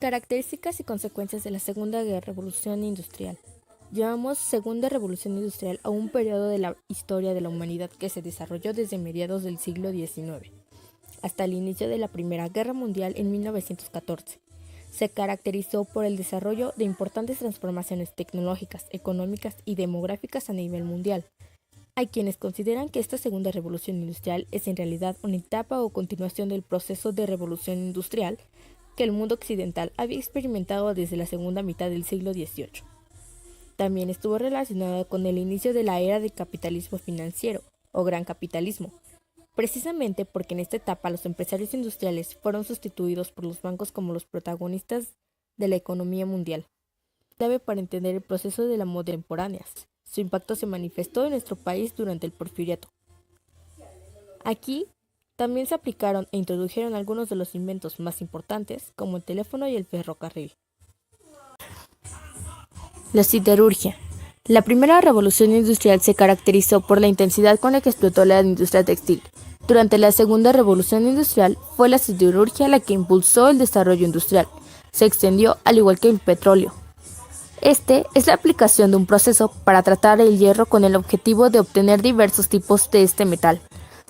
Características y consecuencias de la Segunda Revolución Industrial. Llamamos Segunda Revolución Industrial a un periodo de la historia de la humanidad que se desarrolló desde mediados del siglo XIX hasta el inicio de la Primera Guerra Mundial en 1914. Se caracterizó por el desarrollo de importantes transformaciones tecnológicas, económicas y demográficas a nivel mundial. Hay quienes consideran que esta Segunda Revolución Industrial es en realidad una etapa o continuación del proceso de revolución industrial que el mundo occidental había experimentado desde la segunda mitad del siglo XVIII. También estuvo relacionada con el inicio de la era del capitalismo financiero, o gran capitalismo, precisamente porque en esta etapa los empresarios industriales fueron sustituidos por los bancos como los protagonistas de la economía mundial. Clave para entender el proceso de la contemporánea. Su impacto se manifestó en nuestro país durante el Porfiriato. Aquí también se aplicaron e introdujeron algunos de los inventos más importantes, como el teléfono y el ferrocarril. La siderurgia. La primera revolución industrial se caracterizó por la intensidad con la que explotó la industria textil. Durante la segunda revolución industrial fue la siderurgia la que impulsó el desarrollo industrial. Se extendió al igual que el petróleo. Este es la aplicación de un proceso para tratar el hierro con el objetivo de obtener diversos tipos de este metal.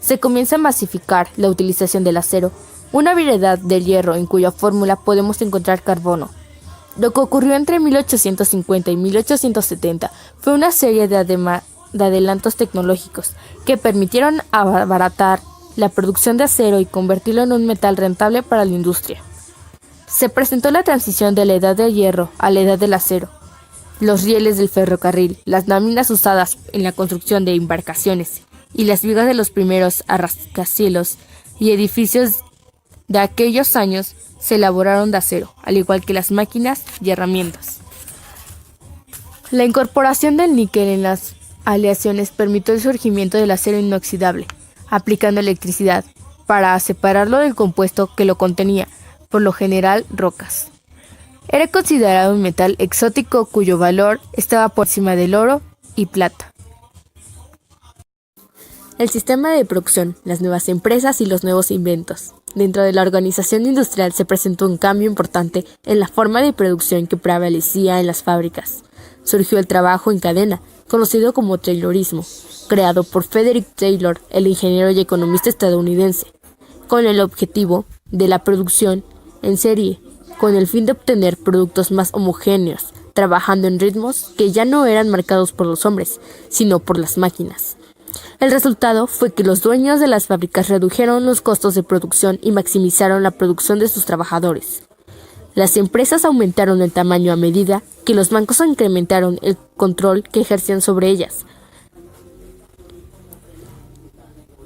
Se comienza a masificar la utilización del acero, una variedad del hierro en cuya fórmula podemos encontrar carbono. Lo que ocurrió entre 1850 y 1870 fue una serie de adelantos tecnológicos que permitieron abaratar la producción de acero y convertirlo en un metal rentable para la industria. Se presentó la transición de la edad del hierro a la edad del acero. Los rieles del ferrocarril, las láminas usadas en la construcción de embarcaciones y las vigas de los primeros rascacielos y edificios de aquellos años se elaboraron de acero, al igual que las máquinas y herramientas. La incorporación del níquel en las aleaciones permitió el surgimiento del acero inoxidable, aplicando electricidad para separarlo del compuesto que lo contenía, por lo general rocas. Era considerado un metal exótico cuyo valor estaba por encima del oro y plata. El sistema de producción, las nuevas empresas y los nuevos inventos. Dentro de la organización industrial se presentó un cambio importante en la forma de producción que prevalecía en las fábricas. Surgió el trabajo en cadena, conocido como Taylorismo, creado por Frederick Taylor, el ingeniero y economista estadounidense, con el objetivo de la producción en serie, con el fin de obtener productos más homogéneos, trabajando en ritmos que ya no eran marcados por los hombres, sino por las máquinas. El resultado fue que los dueños de las fábricas redujeron los costos de producción y maximizaron la producción de sus trabajadores. Las empresas aumentaron el tamaño a medida que los bancos incrementaron el control que ejercían sobre ellas.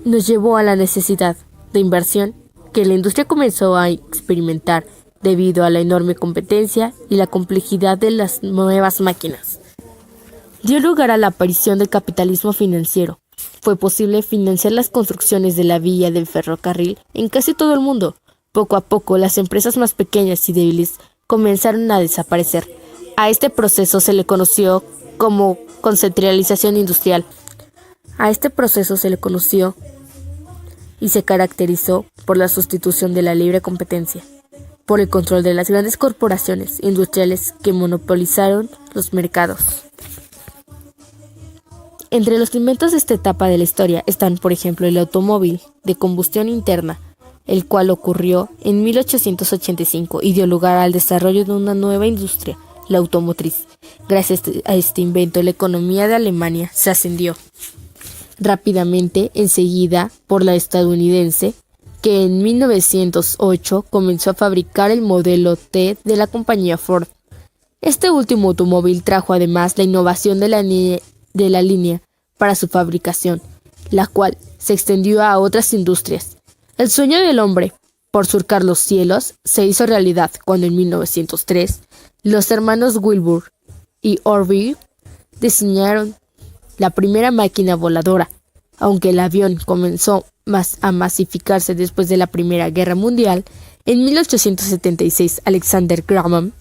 Nos llevó a la necesidad de inversión que la industria comenzó a experimentar debido a la enorme competencia y la complejidad de las nuevas máquinas. Dio lugar a la aparición del capitalismo financiero. Fue posible financiar las construcciones de la vía del ferrocarril en casi todo el mundo. Poco a poco, las empresas más pequeñas y débiles comenzaron a desaparecer. A este proceso se le conoció como concentralización industrial. Y se caracterizó por la sustitución de la libre competencia, por el control de las grandes corporaciones industriales que monopolizaron los mercados. Entre los inventos de esta etapa de la historia están, por ejemplo, el automóvil de combustión interna, el cual ocurrió en 1885 y dio lugar al desarrollo de una nueva industria, la automotriz. Gracias a este invento, la economía de Alemania se ascendió rápidamente, enseguida por la estadounidense, que en 1908 comenzó a fabricar el modelo T de la compañía Ford. Este último automóvil trajo además la innovación de la línea para su fabricación, la cual se extendió a otras industrias. El sueño del hombre por surcar los cielos se hizo realidad cuando en 1903 los hermanos Wilbur y Orville diseñaron la primera máquina voladora. Aunque el avión comenzó a masificarse después de la Primera Guerra Mundial, en 1876 Alexander Graham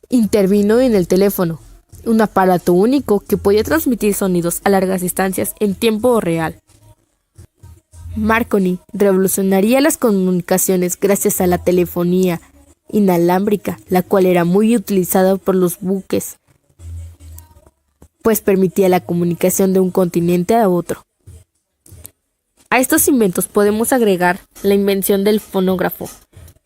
intervino en el teléfono, un aparato único que podía transmitir sonidos a largas distancias en tiempo real. Marconi revolucionaría las comunicaciones gracias a la telefonía inalámbrica, la cual era muy utilizada por los buques, pues permitía la comunicación de un continente a otro. A estos inventos podemos agregar la invención del fonógrafo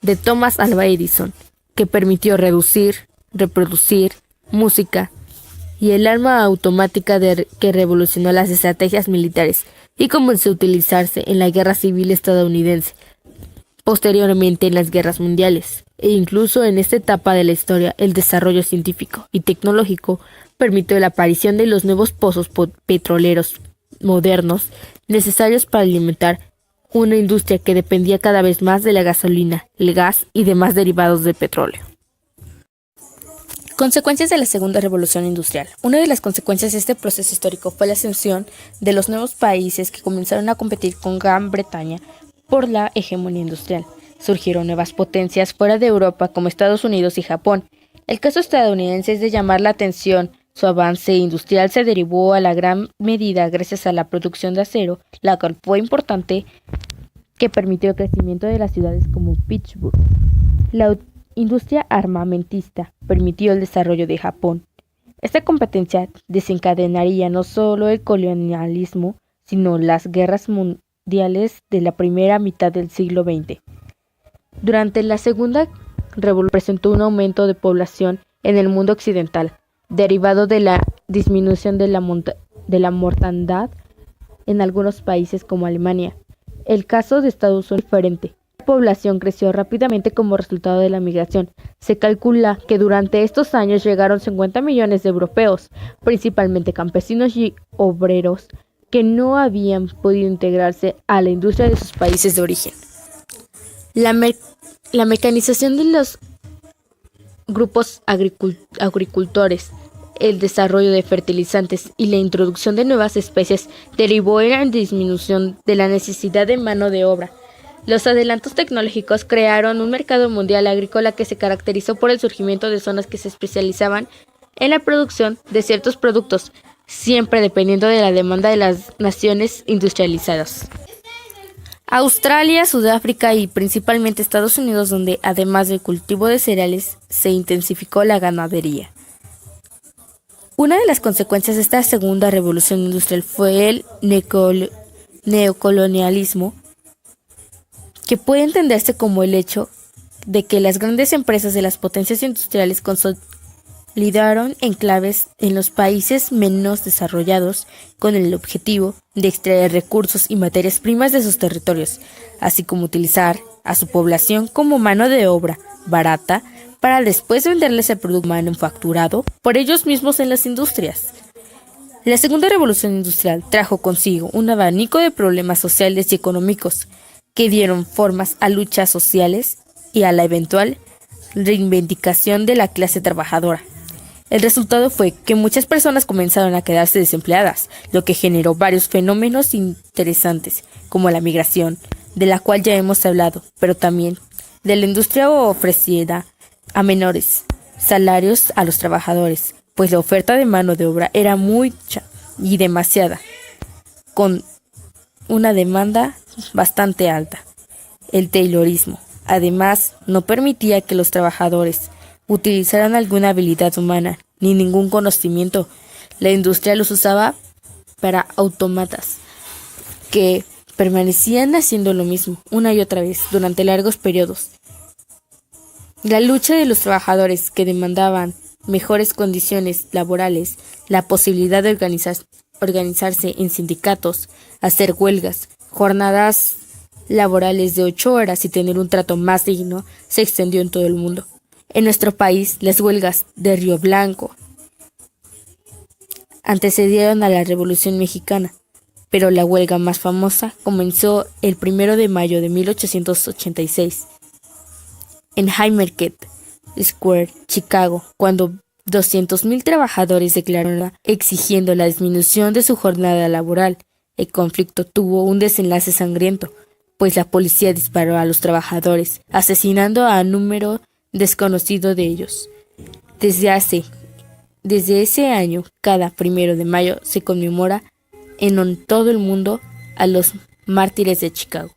de Thomas Alva Edison, que permitió reproducir música, y el arma automática que revolucionó las estrategias militares y comenzó a utilizarse en la Guerra Civil estadounidense, posteriormente en las guerras mundiales, e incluso en esta etapa de la historia el desarrollo científico y tecnológico permitió la aparición de los nuevos pozos petroleros modernos necesarios para alimentar una industria que dependía cada vez más de la gasolina, el gas y demás derivados del petróleo. Consecuencias de la Segunda Revolución Industrial. Una de las consecuencias de este proceso histórico fue la ascensión de los nuevos países que comenzaron a competir con Gran Bretaña por la hegemonía industrial. Surgieron nuevas potencias fuera de Europa como Estados Unidos y Japón. El caso estadounidense es de llamar la atención. Su avance industrial se derivó a la gran medida gracias a la producción de acero, la cual fue importante, que permitió el crecimiento de las ciudades como Pittsburgh. La industria armamentista permitió el desarrollo de Japón. Esta competencia desencadenaría no solo el colonialismo, sino las guerras mundiales de la primera mitad del siglo XX. Durante la Segunda Revolución presentó un aumento de población en el mundo occidental, derivado de la disminución de la mortandad en algunos países como Alemania. El caso de Estados Unidos es diferente. La población creció rápidamente como resultado de la migración. Se calcula que durante estos años llegaron 50 millones de europeos, principalmente campesinos y obreros, que no habían podido integrarse a la industria de sus países de origen. La mecanización de los grupos agricultores, el desarrollo de fertilizantes y la introducción de nuevas especies derivó en la disminución de la necesidad de mano de obra. Los adelantos tecnológicos crearon un mercado mundial agrícola que se caracterizó por el surgimiento de zonas que se especializaban en la producción de ciertos productos, siempre dependiendo de la demanda de las naciones industrializadas. Australia, Sudáfrica y principalmente Estados Unidos, donde además del cultivo de cereales se intensificó la ganadería. Una de las consecuencias de esta segunda revolución industrial fue el neocolonialismo, que puede entenderse como el hecho de que las grandes empresas de las potencias industriales consolidaron enclaves en los países menos desarrollados con el objetivo de extraer recursos y materias primas de sus territorios, así como utilizar a su población como mano de obra barata para después venderles el producto manufacturado por ellos mismos en las industrias. La Segunda Revolución Industrial trajo consigo un abanico de problemas sociales y económicos que dieron formas a luchas sociales y a la eventual reivindicación de la clase trabajadora. El resultado fue que muchas personas comenzaron a quedarse desempleadas, lo que generó varios fenómenos interesantes, como la migración, de la cual ya hemos hablado, pero también de la industria ofrecida a menores salarios a los trabajadores, pues la oferta de mano de obra era mucha y demasiada, con una demanda bastante alta. El taylorismo, además, no permitía que los trabajadores utilizaran alguna habilidad humana ni ningún conocimiento. La industria los usaba para autómatas que permanecían haciendo lo mismo una y otra vez durante largos periodos. La lucha de los trabajadores que demandaban mejores condiciones laborales, la posibilidad de organizarse en sindicatos, hacer huelgas, jornadas laborales de 8 horas y tener un trato más digno, se extendió en todo el mundo. En nuestro país, las huelgas de Río Blanco antecedieron a la Revolución Mexicana, pero la huelga más famosa comenzó el 1 de mayo de 1886 en Haymarket Square, Chicago, cuando 200,000 trabajadores declararon exigiendo la disminución de su jornada laboral. El conflicto tuvo un desenlace sangriento, pues la policía disparó a los trabajadores, asesinando a un número desconocido de ellos. Desde ese año, cada 1 de mayo se conmemora en todo el mundo a los mártires de Chicago.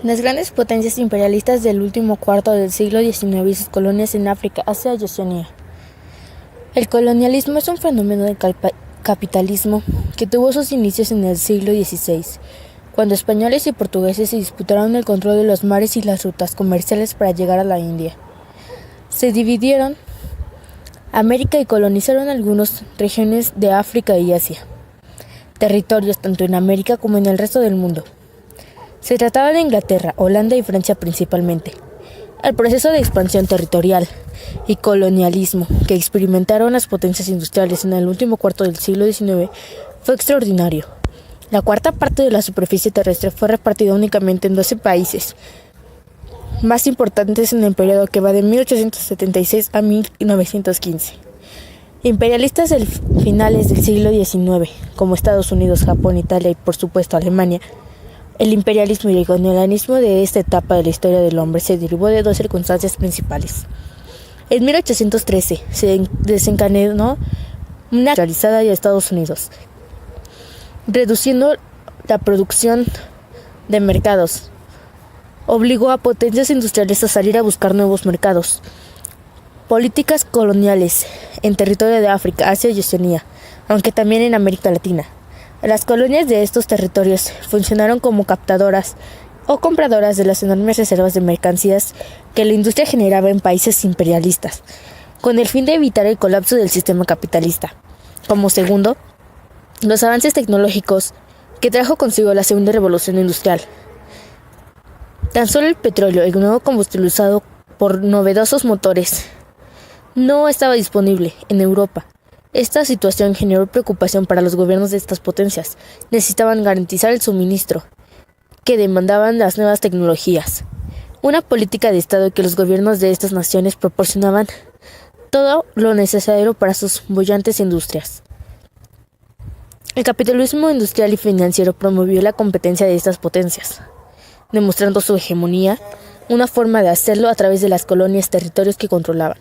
Las grandes potencias imperialistas del último cuarto del siglo XIX y sus colonias en África, Asia y Oceanía. El colonialismo es un fenómeno del capitalismo que tuvo sus inicios en el siglo XVI, cuando españoles y portugueses se disputaron el control de los mares y las rutas comerciales para llegar a la India. Se dividieron América y colonizaron algunas regiones de África y Asia, territorios tanto en América como en el resto del mundo. Se trataba de Inglaterra, Holanda y Francia principalmente. El proceso de expansión territorial y colonialismo que experimentaron las potencias industriales en el último cuarto del siglo XIX fue extraordinario. La cuarta parte de la superficie terrestre fue repartida únicamente en 12 países más importantes en el periodo que va de 1876 a 1915. Imperialistas del finales del siglo XIX, como Estados Unidos, Japón, Italia y por supuesto Alemania. El imperialismo y el colonialismo de esta etapa de la historia del hombre se derivó de dos circunstancias principales. En 1813 se desencadenó una realizada de Estados Unidos, reduciendo la producción de mercados. Obligó a potencias industriales a salir a buscar nuevos mercados. Políticas coloniales en territorio de África, Asia y Oceanía, aunque también en América Latina. Las colonias de estos territorios funcionaron como captadoras o compradoras de las enormes reservas de mercancías que la industria generaba en países imperialistas, con el fin de evitar el colapso del sistema capitalista. Como segundo, los avances tecnológicos que trajo consigo la segunda revolución industrial. Tan solo el petróleo, el nuevo combustible usado por novedosos motores, no estaba disponible en Europa. Esta situación generó preocupación para los gobiernos de estas potencias. Necesitaban garantizar el suministro que demandaban las nuevas tecnologías. Una política de Estado que los gobiernos de estas naciones proporcionaban todo lo necesario para sus bullantes industrias. El capitalismo industrial y financiero promovió la competencia de estas potencias, demostrando su hegemonía, una forma de hacerlo a través de las colonias, territorios que controlaban.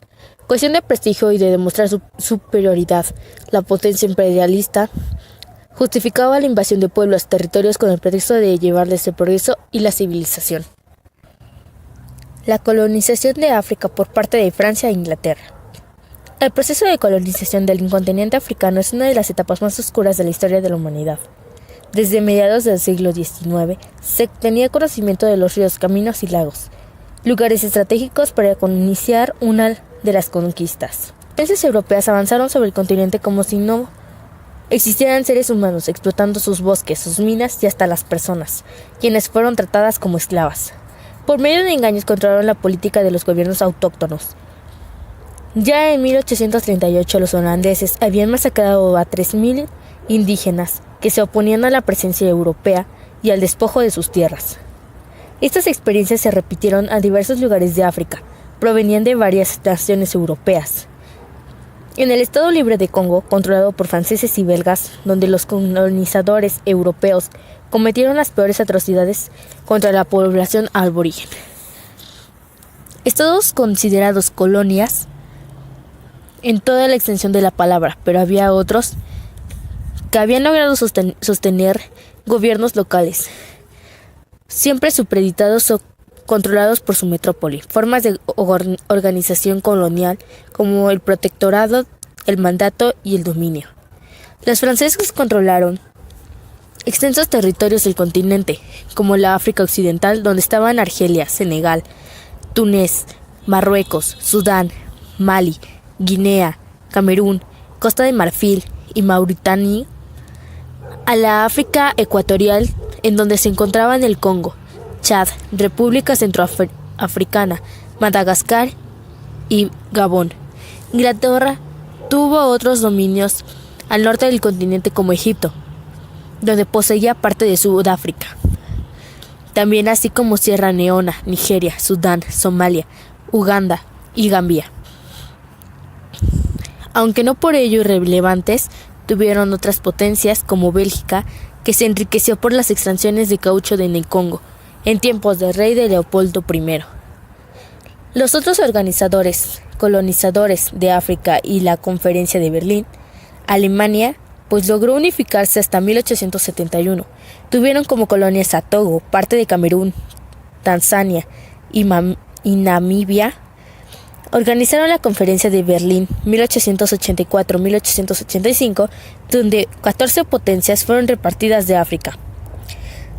Cuestión de prestigio y de demostrar su superioridad, la potencia imperialista justificaba la invasión de pueblos, territorios con el pretexto de llevarles el progreso y la civilización. La colonización de África por parte de Francia e Inglaterra. El proceso de colonización del continente africano es una de las etapas más oscuras de la historia de la humanidad. Desde mediados del siglo XIX se tenía conocimiento de los ríos, caminos y lagos, lugares estratégicos para iniciar una de las conquistas. Potencias europeas avanzaron sobre el continente como si no existieran seres humanos, explotando sus bosques, sus minas y hasta las personas, quienes fueron tratadas como esclavas. Por medio de engaños controlaron la política de los gobiernos autóctonos. Ya en 1838 los holandeses habían masacrado a 3.000 indígenas que se oponían a la presencia europea y al despojo de sus tierras. Estas experiencias se repitieron a diversos lugares de África, provenían de varias naciones europeas. En el Estado Libre de Congo, controlado por franceses y belgas, donde los colonizadores europeos cometieron las peores atrocidades contra la población aborigen. Estados considerados colonias en toda la extensión de la palabra, pero había otros que habían logrado sostener gobiernos locales, siempre supeditados o controlados por su metrópoli, formas de organización colonial como el protectorado, el mandato y el dominio. Los franceses controlaron extensos territorios del continente, como la África Occidental, donde estaban Argelia, Senegal, Túnez, Marruecos, Sudán, Mali, Guinea, Camerún, Costa de Marfil y Mauritania, a la África Ecuatorial, en donde se encontraban el Congo, Chad, República Centroafricana, Madagascar y Gabón. Inglaterra tuvo otros dominios al norte del continente como Egipto, donde poseía parte de Sudáfrica. También así como Sierra Leona, Nigeria, Sudán, Somalia, Uganda y Gambia. Aunque no por ello irrelevantes, tuvieron otras potencias como Bélgica, que se enriqueció por las extracciones de caucho en el Congo, en tiempos del rey de Leopoldo I. Los otros colonizadores de África y la Conferencia de Berlín, Alemania, pues logró unificarse hasta 1871. Tuvieron como colonias a Togo, parte de Camerún, Tanzania y Namibia, organizaron la Conferencia de Berlín 1884-1885, donde 14 potencias fueron repartidas de África.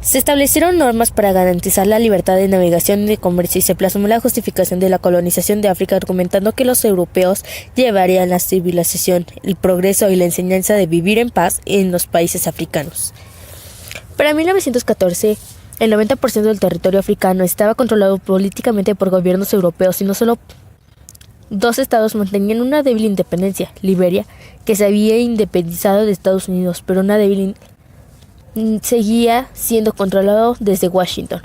Se establecieron normas para garantizar la libertad de navegación y de comercio y se plasmó la justificación de la colonización de África argumentando que los europeos llevarían la civilización, el progreso y la enseñanza de vivir en paz en los países africanos. Para 1914, el 90% del territorio africano estaba controlado políticamente por gobiernos europeos y no solo 2 estados mantenían una débil independencia: Liberia, que se había independizado de Estados Unidos, pero una débil seguía siendo controlado desde Washington,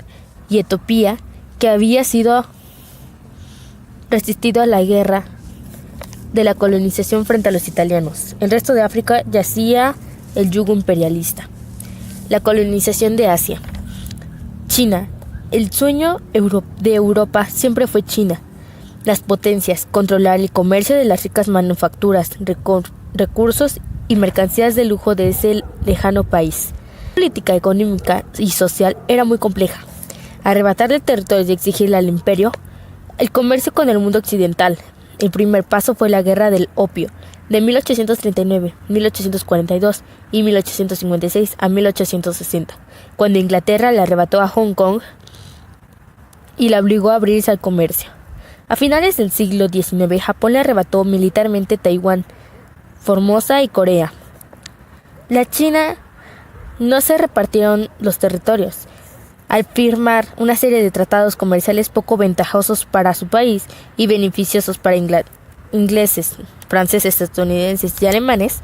y Etiopía, que había sido resistido a la guerra de la colonización frente a los italianos. El resto de África yacía el yugo imperialista. La colonización de Asia. China. El sueño de Europa siempre fue China. Las potencias, controlar el comercio de las ricas manufacturas, recursos y mercancías de lujo de ese lejano país. La política económica y social era muy compleja. Arrebatarle territorios y exigirle al imperio el comercio con el mundo occidental. El primer paso fue la Guerra del Opio, de 1839, 1842 y 1856 a 1860, cuando Inglaterra le arrebató a Hong Kong y la obligó a abrirse al comercio. A finales del siglo XIX, Japón le arrebató militarmente Taiwán, Formosa y Corea. La China no se repartieron los territorios. Al firmar una serie de tratados comerciales poco ventajosos para su país y beneficiosos para ingleses, franceses, estadounidenses y alemanes,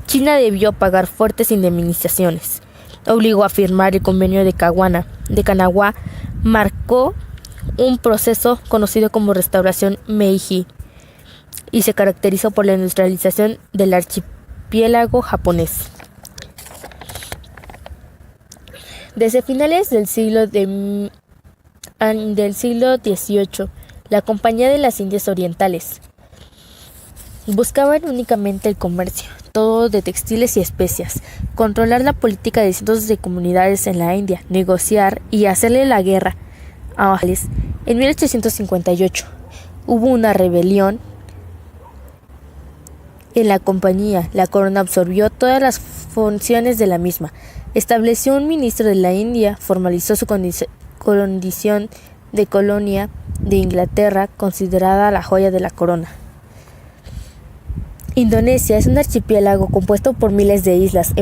China debió pagar fuertes indemnizaciones. Obligó a firmar el convenio de Kanagawa, marcó un proceso conocido como Restauración Meiji y se caracterizó por la industrialización del archipiélago japonés. Desde finales del siglo XVIII, la Compañía de las Indias Orientales buscaban únicamente el comercio, todo de textiles y especias, controlar la política de cientos de comunidades en la India, negociar y hacerle la guerra a Ángeles. En 1858 hubo una rebelión en la compañía. La corona absorbió todas las funciones de la misma. Estableció un ministro de la India, formalizó su condición de colonia de Inglaterra, considerada la joya de la corona. Indonesia es un archipiélago compuesto por miles de islas,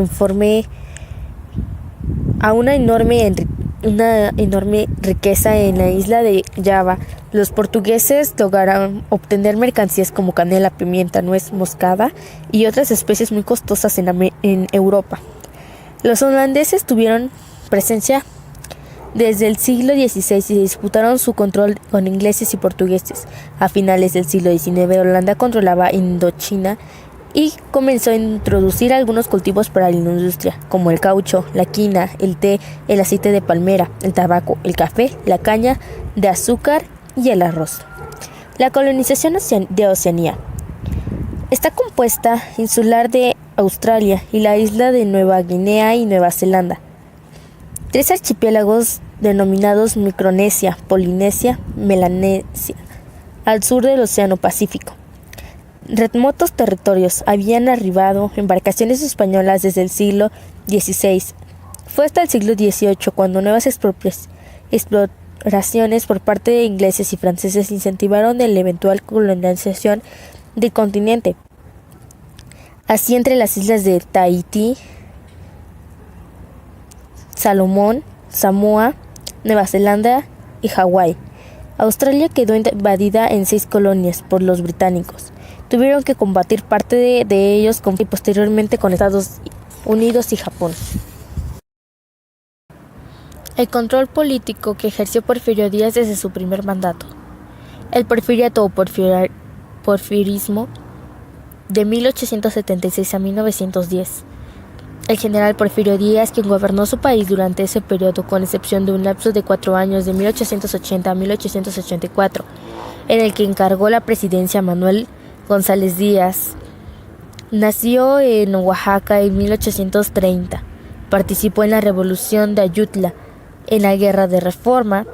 a una enorme riqueza en la isla de Java. Los portugueses lograron obtener mercancías como canela, pimienta, nuez moscada y otras especies muy costosas en Europa. Los holandeses tuvieron presencia desde el siglo XVI y disputaron su control con ingleses y portugueses. A finales del siglo XIX, Holanda controlaba Indochina y comenzó a introducir algunos cultivos para la industria, como el caucho, la quina, el té, el aceite de palmera, el tabaco, el café, la caña de azúcar y el arroz. La colonización de Oceanía está compuesta insular de Australia y la isla de Nueva Guinea y Nueva Zelanda. 3 archipiélagos denominados Micronesia, Polinesia, Melanesia, al sur del Océano Pacífico. Remotos territorios habían arribado embarcaciones españolas desde el siglo XVI. Fue hasta el siglo XVIII cuando nuevas exploraciones por parte de ingleses y franceses incentivaron la eventual colonización del continente. Así, entre las islas de Tahití, Salomón, Samoa, Nueva Zelanda y Hawái. Australia quedó invadida en 6 colonias por los británicos. Tuvieron que combatir parte de ellos y posteriormente con Estados Unidos y Japón. El control político que ejerció Porfirio Díaz desde su primer mandato. El porfiriato o porfirismo de 1876 a 1910. El general Porfirio Díaz, quien gobernó su país durante ese periodo, con excepción de un lapso de 4 años de 1880 a 1884, en el que encargó la presidencia a Manuel González Díaz, nació en Oaxaca en 1830. Participó en la Revolución de Ayutla, en la Guerra de Reforma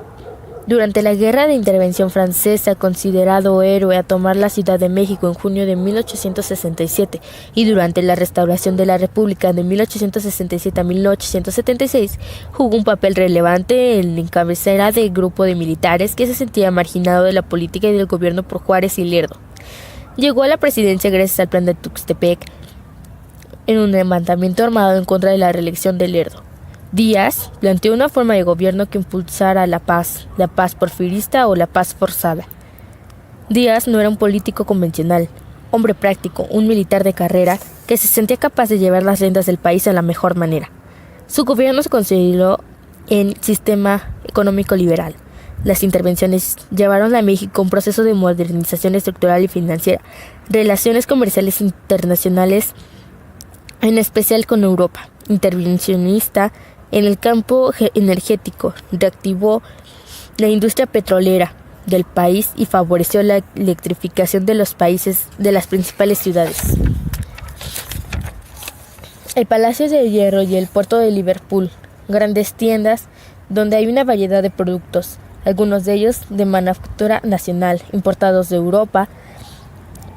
Durante la Guerra de Intervención Francesa, considerado héroe a tomar la Ciudad de México en junio de 1867, y durante la restauración de la República de 1867 a 1876, jugó un papel relevante en la cabecera del grupo de militares que se sentía marginado de la política y del gobierno por Juárez y Lerdo. Llegó a la presidencia gracias al plan de Tuxtepec, en un levantamiento armado en contra de la reelección de Lerdo. Díaz planteó una forma de gobierno que impulsara la paz porfirista o la paz forzada. Díaz no era un político convencional, hombre práctico, un militar de carrera que se sentía capaz de llevar las riendas del país de la mejor manera. Su gobierno se consolidó en sistema económico liberal. Las intervenciones llevaron a México un proceso de modernización estructural y financiera, relaciones comerciales internacionales, en especial con Europa, intervencionista en el campo energético, reactivó la industria petrolera del país y favoreció la electrificación de los países de las principales ciudades. El Palacio de Hierro y el puerto de Liverpool, grandes tiendas donde hay una variedad de productos, algunos de ellos de manufactura nacional, importados de Europa.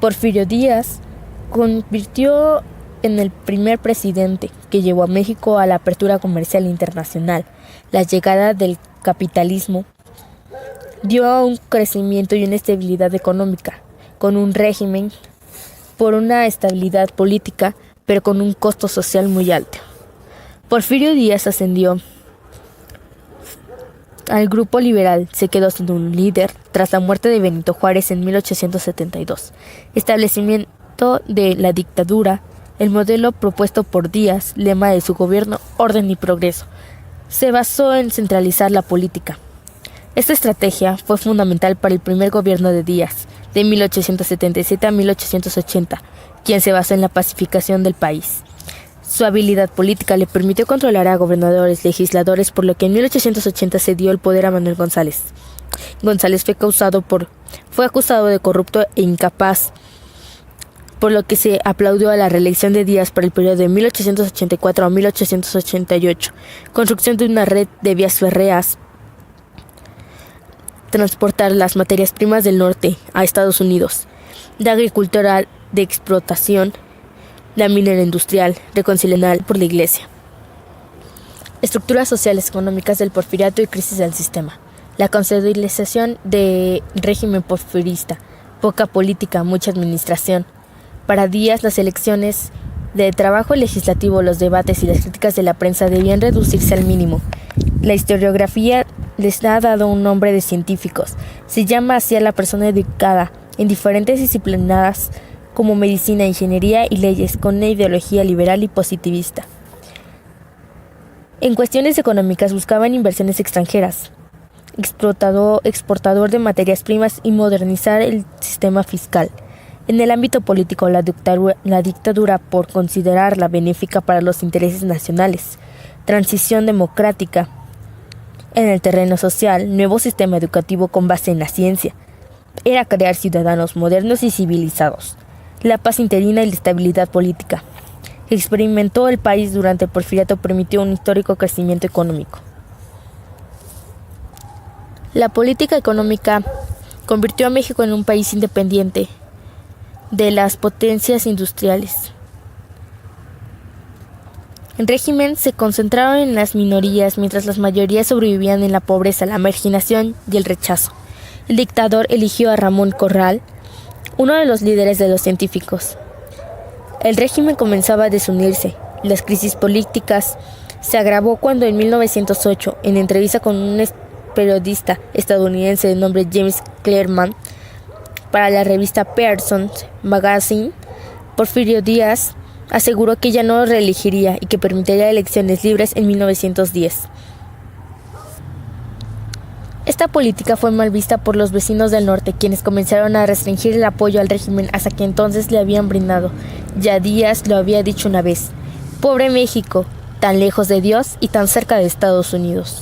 Porfirio Díaz convirtió en el primer presidente que llevó a México a la apertura comercial internacional. La llegada del capitalismo dio un crecimiento y una estabilidad económica, con un régimen por una estabilidad política, pero con un costo social muy alto. Porfirio Díaz ascendió al grupo liberal, se quedó siendo un líder tras la muerte de Benito Juárez en 1872. Establecimiento de la dictadura. El modelo propuesto por Díaz, lema de su gobierno, orden y progreso, se basó en centralizar la política. Esta estrategia fue fundamental para el primer gobierno de Díaz, de 1877 a 1880, quien se basó en la pacificación del país. Su habilidad política le permitió controlar a gobernadores, legisladores, por lo que en 1880 se dio el poder a Manuel González. González fue acusado de corrupto e incapaz, por lo que se aplaudió a la reelección de Díaz para el periodo de 1884 a 1888. Construcción de una red de vías férreas, transportar las materias primas del norte a Estados Unidos, la agricultura de explotación, la minera industrial, reconciliada por la Iglesia. Estructuras sociales económicas del porfiriato y crisis del sistema. La consolidación del régimen porfirista, poca política, mucha administración. Para Díaz, las elecciones de trabajo legislativo, los debates y las críticas de la prensa debían reducirse al mínimo. La historiografía les ha dado un nombre de científicos. Se llama así a la persona educada en diferentes disciplinas como medicina, ingeniería y leyes, con una ideología liberal y positivista. En cuestiones económicas buscaban inversiones extranjeras, exportador de materias primas y modernizar el sistema fiscal. En el ámbito político, la dictadura, por considerarla benéfica para los intereses nacionales. Transición democrática. En el terreno social, nuevo sistema educativo con base en la ciencia. Era crear ciudadanos modernos y civilizados. La paz interina y la estabilidad política. Experimentó el país durante el porfiriato permitió un histórico crecimiento económico. La política económica convirtió a México en un país independiente de las potencias industriales. El régimen se concentraba en las minorías, mientras las mayorías sobrevivían en la pobreza, la marginación y el rechazo. El dictador eligió a Ramón Corral, uno de los líderes de los científicos. El régimen comenzaba a desunirse. Las crisis políticas se agravó cuando en 1908, en entrevista con un periodista estadounidense de nombre James Clearman, para la revista Pearson's Magazine, Porfirio Díaz aseguró que ya no reelegiría y que permitiría elecciones libres en 1910. Esta política fue mal vista por los vecinos del norte, quienes comenzaron a restringir el apoyo al régimen hasta que entonces le habían brindado. Ya Díaz lo había dicho una vez: «Pobre México, tan lejos de Dios y tan cerca de Estados Unidos».